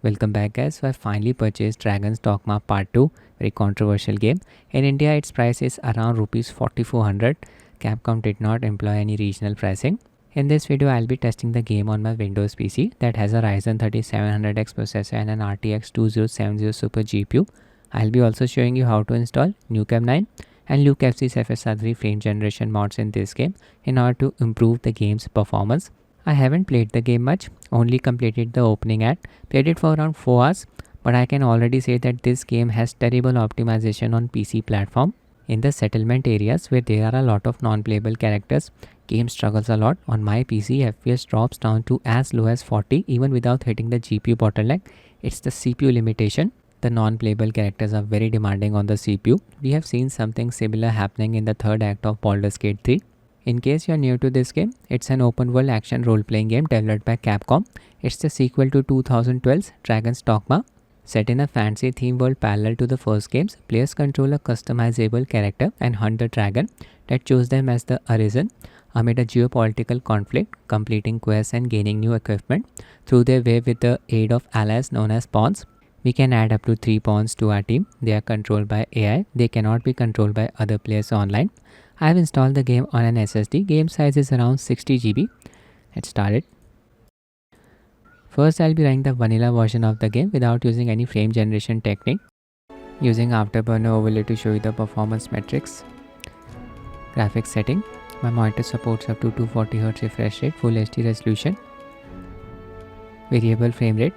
Welcome back guys. So I finally purchased Dragon's Dogma Part 2, very controversial game. In India its price is around rupees 4400. Capcom did not employ any regional pricing. In this video I'll be testing the game on my Windows PC that has a Ryzen 3700X processor and an RTX 2070 Super GPU. I'll be also showing you how to install Nukem9 and LukeFZ FSR 3 frame generation mods in this game in order to improve the game's performance. I haven't played the game much, only completed the opening act, played it for around 4 hours, but I can already say that this game has terrible optimization on PC platform. In the settlement areas where there are a lot of non-playable characters, game struggles a lot. On my PC, FPS drops down to as low as 40 even without hitting the GPU bottleneck. It's the CPU limitation. The non-playable characters are very demanding on the CPU. We have seen something similar happening in the third act of Baldur's Gate 3. In case you are new to this game, it's an open world action role-playing game developed by Capcom. It's the sequel to 2012's Dragon's Dogma. Set in a fancy theme world parallel to the first games, players control a customizable character and hunt the dragon that chose them as the Arisen amid a geopolitical conflict, completing quests and gaining new equipment through their way with the aid of allies known as pawns. We can add up to 3 pawns to our team. They are controlled by AI. They cannot be controlled by other players online. I have installed the game on an SSD. Game size is around 60 GB. Let's start it. First, I'll be running the vanilla version of the game without using any frame generation technique. Using Afterburner overlay to show you the performance metrics. Graphics setting. My monitor supports up to 240Hz refresh rate, Full HD resolution. Variable frame rate.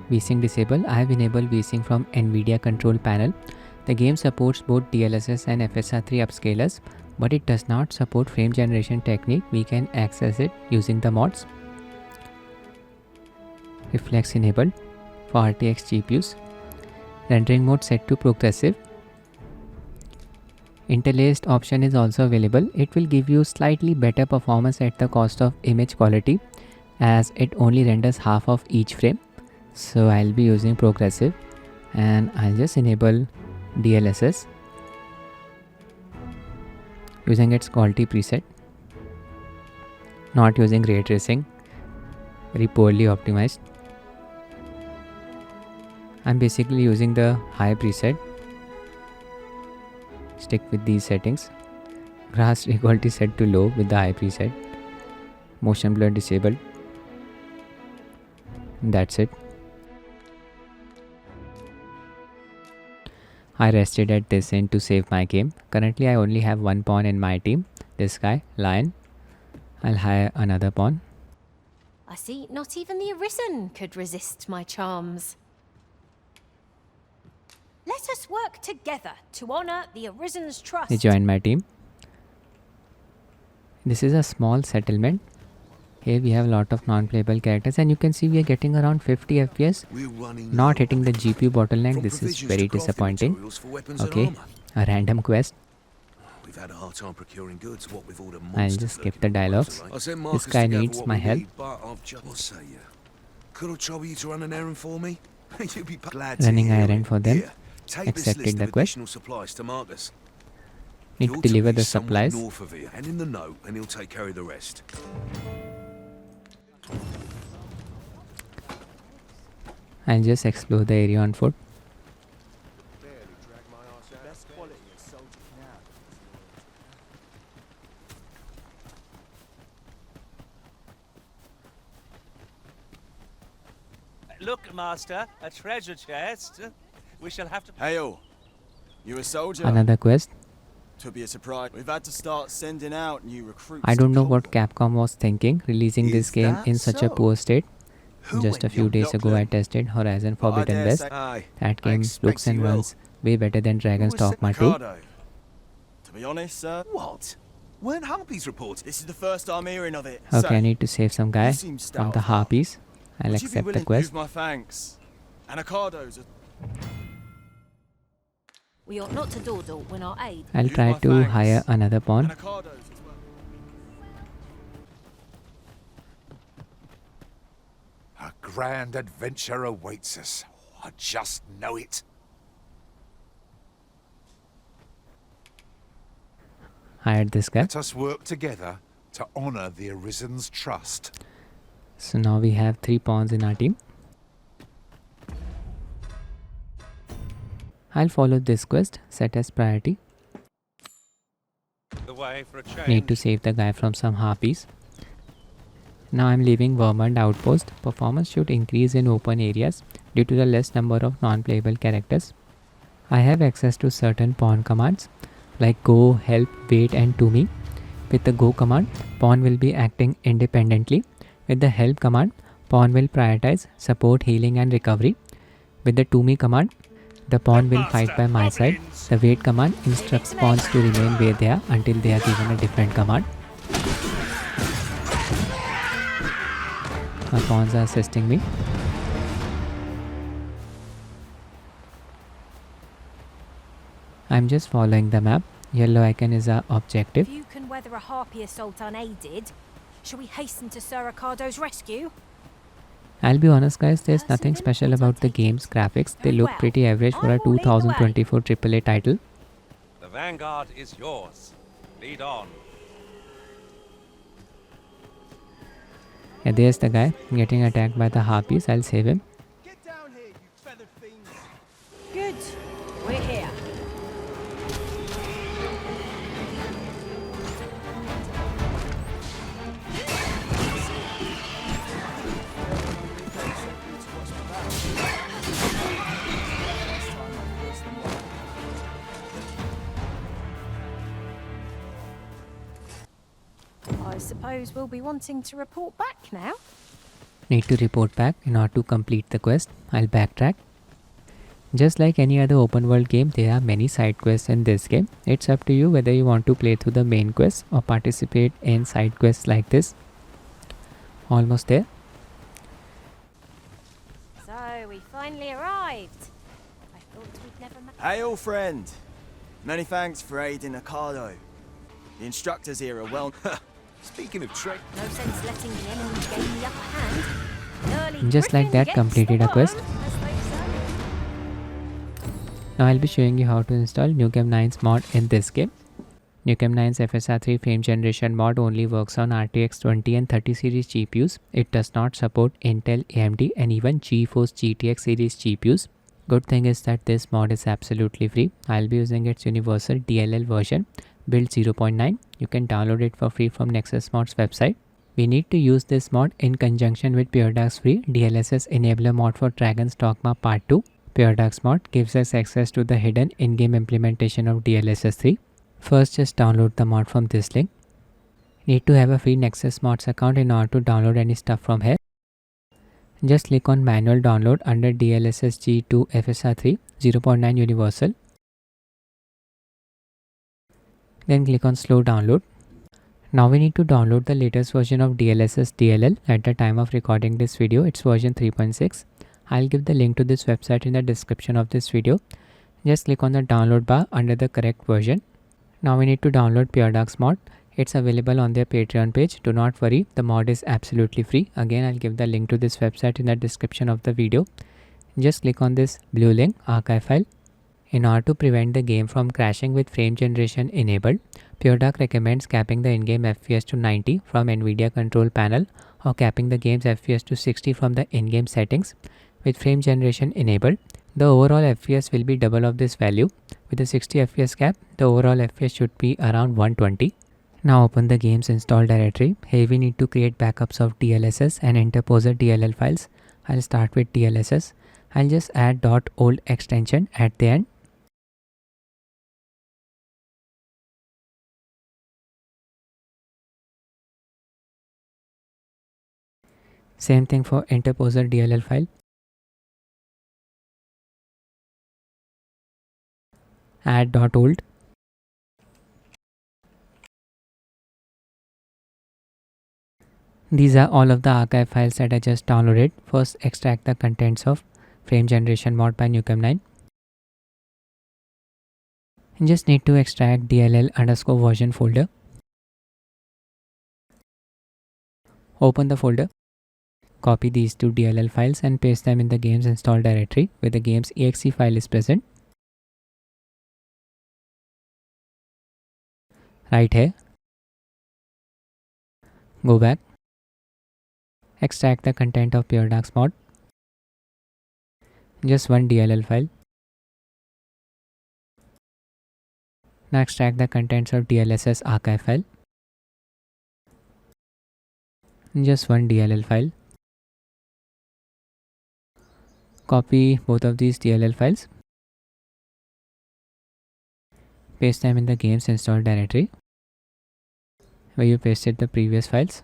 Vsync disable. I have enabled Vsync from Nvidia control panel. The game supports both DLSS and FSR 3 upscalers, but it does not support frame generation technique. We can access it using the mods. Reflex enabled for RTX GPUs. Rendering mode set to progressive. Interlaced option is also available. It will give you slightly better performance at the cost of image quality as it only renders half of each frame. So I'll be using progressive and I'll just enable DLSS using its quality preset, not using ray tracing, very poorly optimized. I'm basically using the high preset. Stick with these settings. Grass quality set to low with the high preset. Motion blur disabled. That's it. I rested at this end to save my game. Currently I only have one pawn in my team. This guy, Lion. I'll hire another pawn. I see not even the Arisen could resist my charms. Let us work together to honor the Arisen's trust. They joined my team. This is a small settlement. Here we have a lot of non-playable characters and you can see we are getting around 50 FPS, not hitting the GPU bottleneck. This is very disappointing. Okay, a random quest. I'll just skip the dialogues. This guy needs my help. Running errand for them. Accepted the quest. Need to deliver the supplies. I'll just explore the area on foot. Look, Master, a treasure chest. We shall have to... Hail, you a soldier? Another quest. To be a surprise. We've had to start sending out new recruits. I don't know what Capcom was thinking, releasing this game in such a poor state. Just a few days ago I tested Horizon Forbidden West. That game looks and runs way better than Dragon's Dogma 2. To be honest, sir. What? Weren't Harpies reported? This is the first I'm hearing of it. Okay, I need to save some guy from the Harpies. I'll accept the quest. My thanks. Anacardos. We ought not to dawdle when our aid. I'll try to hire another pawn. A grand adventure awaits us. I just know it. Hired this guy. Let us work together to honor the Arisen's trust. So now we have 3 pawns in our team. I'll follow this quest, set as priority. The way for a change. Need to save the guy from some harpies. Now I'm leaving Vermont outpost. Performance should increase in open areas due to the less number of non-playable characters. I have access to certain pawn commands like go, help, wait and to me. With the go command, pawn will be acting independently. With the help command, pawn will prioritize support, healing and recovery. With the to me command, the pawn will fight by my side. The wait command instructs pawns to remain where they are until they are given a different command. My pawns are assisting me. I'm just following the map. Yellow icon is our objective. If you can weather a harpy assault unaided, shall we hasten to Sir Ricardo's rescue? I'll be honest guys, there's nothing special about the game's graphics. They look pretty average for a 2024 AAA title. The vanguard is yours. Lead on. Yeah, there's the guy getting attacked by the harpies. I'll save him. Get down here, you feathered fiends. Good. We're here. I suppose we'll be wanting to report back now. Need to report back in order to complete the quest. I'll backtrack. Just like any other open world game, there are many side quests in this game. It's up to you whether you want to play through the main quest or participate in side quests like this. Almost there. So, we finally arrived. I thought we'd never met. Hey, old friend. Many thanks for aiding Ricardo. The instructors here are well. Speaking of trick, No sense letting the enemy gain the upper hand. An early Just like griffin that, gets completed the a quest. worm, as they say. Now I'll be showing you how to install Nukem9's mod in this game. Nukem9's FSR 3 frame generation mod only works on RTX 20 and 30 series GPUs. It does not support Intel, AMD and even Geforce GTX series GPUs. Good thing is that this mod is absolutely free. I'll be using its universal DLL version, build 0.9. You can download it for free from Nexus Mod's website. We need to use this mod in conjunction with Puredark's free DLSS enabler mod for Dragon's Dogma Part 2. Puredark's mod gives us access to the hidden in-game implementation of DLSS 3. First, just download the mod from this link. Need to have a free Nexus Mods account in order to download any stuff from here. Just click on manual download under DLSSG to FSR 3 0.9 universal. Then click on slow download. Now we need to download the latest version of DLSS DLL. At the time of recording this video, it's version 3.6. I'll give the link to this website in the description of this video. Just click on the download bar under the correct version. Now we need to download Puredark's mod. It's available on their Patreon page. Do not worry, the mod is absolutely free. Again, I'll give the link to this website in the description of the video. Just click on this blue link, archive file. In order to prevent the game from crashing with frame generation enabled, Puredark recommends capping the in-game FPS to 90 from Nvidia control panel or capping the game's FPS to 60 from the in-game settings. With frame generation enabled, the overall FPS will be double of this value. With the 60 FPS cap, the overall FPS should be around 120. Now open the game's install directory. Here we need to create backups of DLSS and interposer DLL files. I'll start with DLSS. I'll just add .old extension at the end. Same thing for interposer DLL file. Add .old. These are all of the archive files that I just downloaded. First, extract the contents of frame generation mod by Nukem9. And just need to extract DLL_version folder. Open the folder. Copy these two DLL files and paste them in the game's install directory where the game's exe file is present. Right here. Go back. Extract the content of Puredark's mod. Just one DLL file. Now extract the contents of DLSS archive file. Just one DLL file. Copy both of these DLL files. Paste them in the game's installed directory where you pasted the previous files.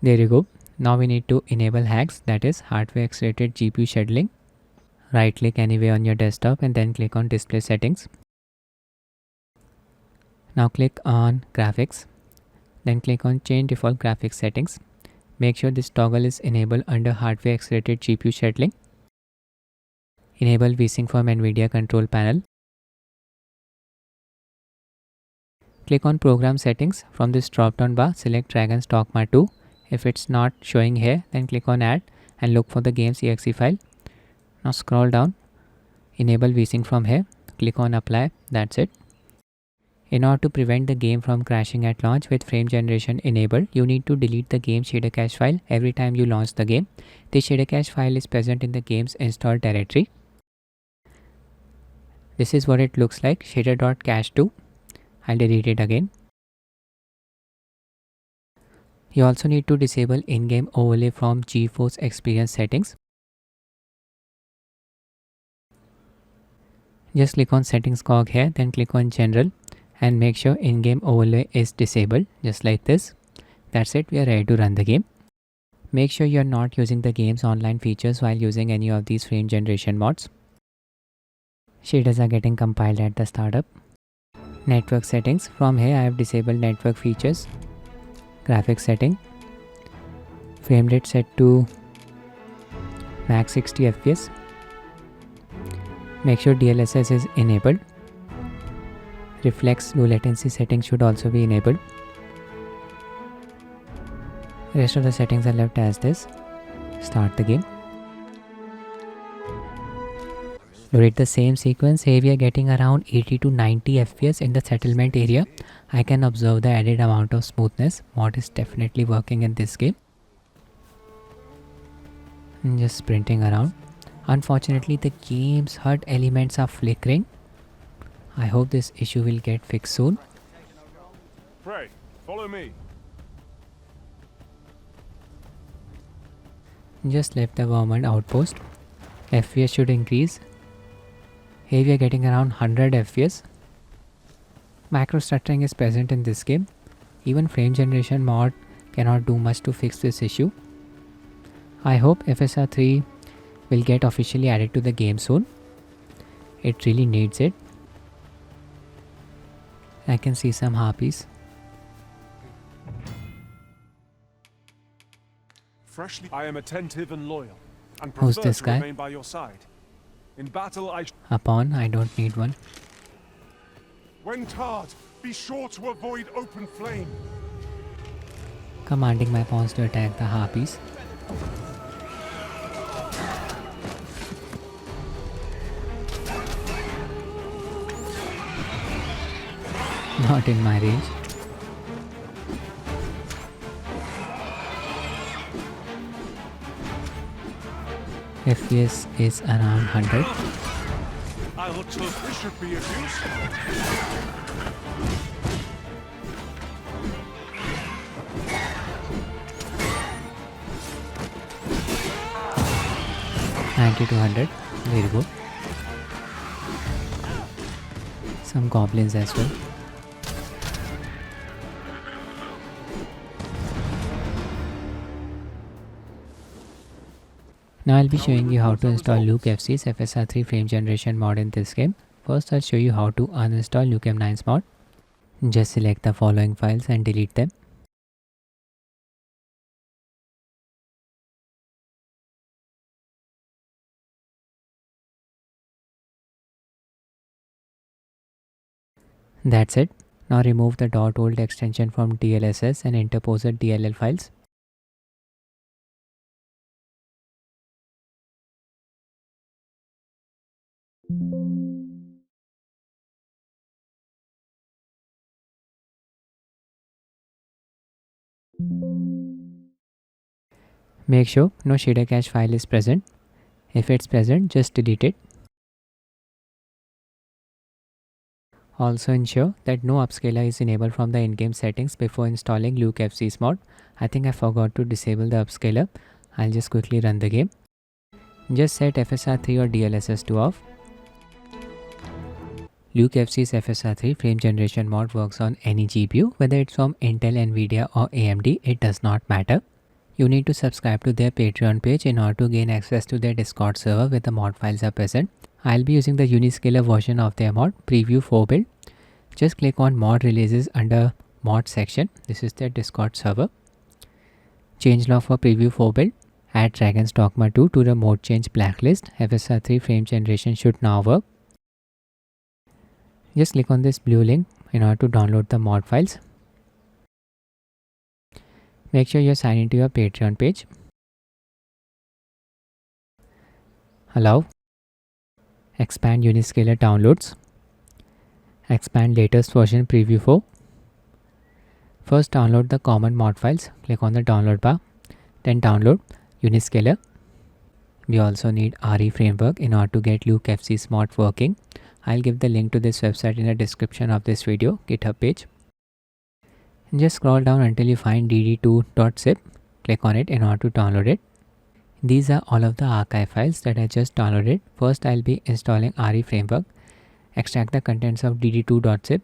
There you go. Now we need to enable HAGS, that is hardware accelerated GPU scheduling. Right click anywhere on your desktop and then click on display settings. Now click on graphics, then click on change default graphics settings. Make sure this toggle is enabled under hardware accelerated GPU scheduling. Enable Vsync from Nvidia control panel. Click on program settings. From this drop down bar, select Dragon's Dogma 2. If it's not showing here, then click on add and look for the game's exe file. Now scroll down, enable Vsync from here, click on apply, that's it. In order to prevent the game from crashing at launch with frame generation enabled, you need to delete the game shader cache file every time you launch the game. The shader cache file is present in the game's installed directory. This is what it looks like, shader.cache2. I'll delete it again. You also need to disable in-game overlay from Geforce experience settings. Just click on settings cog here, then click on general and make sure in-game overlay is disabled, just like this. That's it, we are ready to run the game. Make sure you are not using the game's online features while using any of these frame generation mods. Shaders are getting compiled at the startup. Network settings, from here I have disabled network features. Graphics setting, frame rate set to max 60 fps. Make sure DLSS is enabled. Reflex low latency settings should also be enabled. Rest of the settings are left as this. Start the game. Read the same sequence. Here we are getting around 80 to 90 fps in the settlement area. I can observe the added amount of smoothness. Mod is definitely working in this game. Just sprinting around. Unfortunately, the game's HUD elements are flickering. I hope this issue will get fixed soon. Pray, follow me. Just left the government outpost. FPS should increase. Here we are getting around 100 FPS. Macro stuttering is present in this game. Even frame generation mod cannot do much to fix this issue. I hope FSR 3 will get officially added to the game soon. It really needs it. I can see some harpies. Freshly, I am attentive and loyal, and Who's prefer this to guy? remain by your side. In battle, Upon, I don't need one. when tarred, be sure to avoid open flame. Commanding my pawns to attack the harpies. Not in my range. FPS is around 100. I will choose. This should be of use. 90 to 100. There you go. Some goblins as well. Now I'll be showing you how to install LukeFZ's FSR 3 frame generation mod in this game. First I'll show you how to uninstall Nukem9's mod. Just select the following files and delete them. That's it. Now remove the .old extension from DLSS and interpose the DLL files. Make sure no shader cache file is present. If it's present, just delete it. Also ensure that no upscaler is enabled from the in-game settings before installing LukeFZ mod. I think I forgot to disable the upscaler. I'll just quickly run the game. Just set FSR3 or DLSS to off. LukeFZ's FSR3 frame generation mod works on any GPU, whether it's from Intel, Nvidia or AMD, it does not matter. You need to subscribe to their Patreon page in order to gain access to their Discord server where the mod files are present. I'll be using the Uniscaler version of their mod, Preview 4 build. Just click on mod releases under mod section. This is their Discord server. Changelog for Preview 4 build. Add Dragon's Dogma 2 to the mode change blacklist. FSR3 frame generation should now work. Just click on this blue link in order to download the mod files. Make sure you sign into your Patreon page. Allow. Expand Uniscaler downloads. Expand latest version Preview 4. First download the common mod files. Click on the download bar. Then download Uniscaler. We also need REFramework in order to get LukeFZ's mod working. I'll give the link to this website in the description of this video, GitHub page. And just scroll down until you find dd2.zip. Click on it in order to download it. These are all of the archive files that I just downloaded. First, I'll be installing REFramework. Extract the contents of dd2.zip.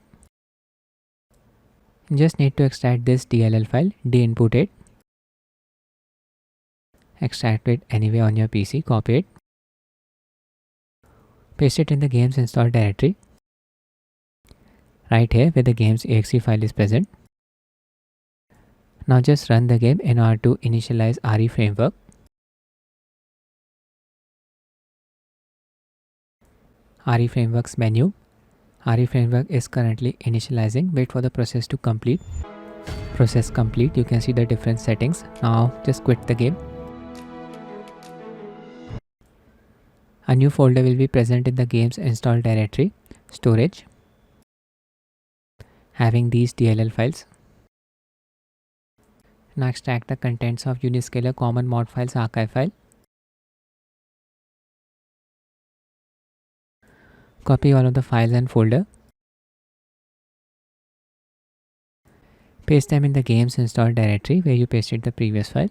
Just need to extract this DLL file, de-input it. Extract it anywhere on your PC, copy it. Paste it in the game's install directory. Right here where the game's exe file is present. Now just run the game in order to initialize REFramework. REFramework's menu. REFramework is currently initializing. Wait for the process to complete. Process complete. You can see the different settings. Now just quit the game. A new folder will be present in the game's install directory, storage, having these DLL files. Now extract the contents of Uniscaler common mod files archive file. Copy all of the files and folder. Paste them in the game's install directory where you pasted the previous file.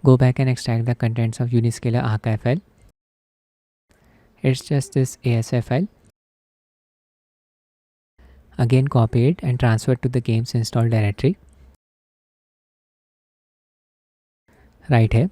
Go back and extract the contents of Uniscaler archive file. It's just this ASF file. Again copy it and transfer it to the game's install directory. Right here.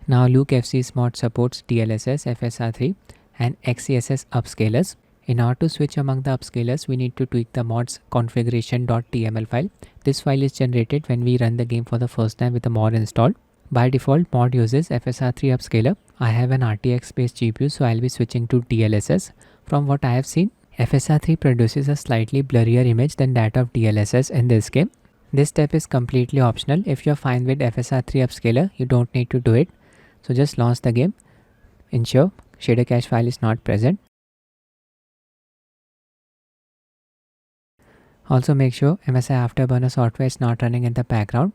Now LukeFZ's mod supports DLSS, FSR3 and XeSS upscalers. In order to switch among the upscalers, we need to tweak the mod's configuration.tml file. This file is generated when we run the game for the first time with the mod installed. By default, mod uses FSR3 upscaler. I have an RTX based GPU, so I'll be switching to DLSS. From what I have seen, FSR3 produces a slightly blurrier image than that of DLSS in this game. This step is completely optional. If you're fine with FSR3 upscaler, you don't need to do it. So just launch the game. Ensure shader cache file is not present. Also make sure MSI Afterburner software is not running in the background.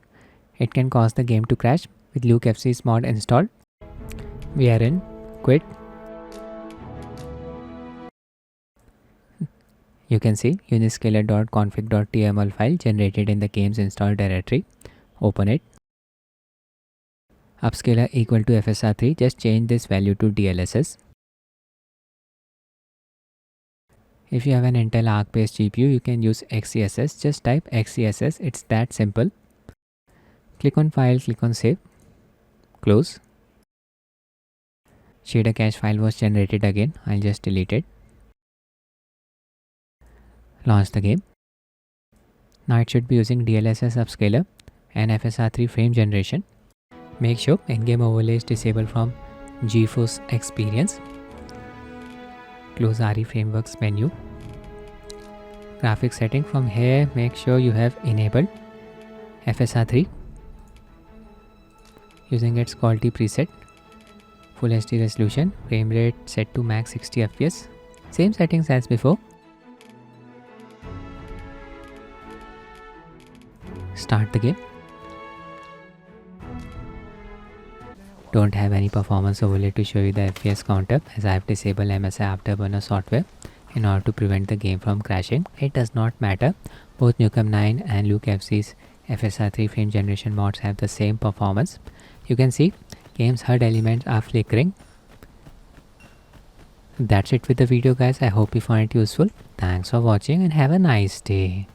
It can cause the game to crash with LukeFZ's mod installed. We are in. Quit. You can see uniscaler.config.tml file generated in the game's install directory. Open it. Upscaler equal to FSR3. Just change this value to DLSS. If you have an Intel Arc based GPU, you can use XeSS. Just type XeSS. It's that simple. Click on file, click on save. Close. Shader cache file was generated again. I'll just delete it. Launch the game. Now it should be using DLSS upscaler and FSR3 frame generation. Make sure in-game overlay is disabled from Geforce experience. Close REFramework's menu. Graphics setting from here, make sure you have enabled FSR3 using its quality preset. Full HD resolution, frame rate set to max 60 fps. Same settings as before. Start the game. don't have any performance overlay to show you the FPS counter, as I have disabled MSI Afterburner software in order to prevent the game from crashing. It does not matter. Both Nukem9 and LukeFZ's FSR 3 frame generation mods have the same performance. You can see game's HUD elements are flickering. That's it with the video guys. I hope you find it useful. Thanks for watching and have a nice day.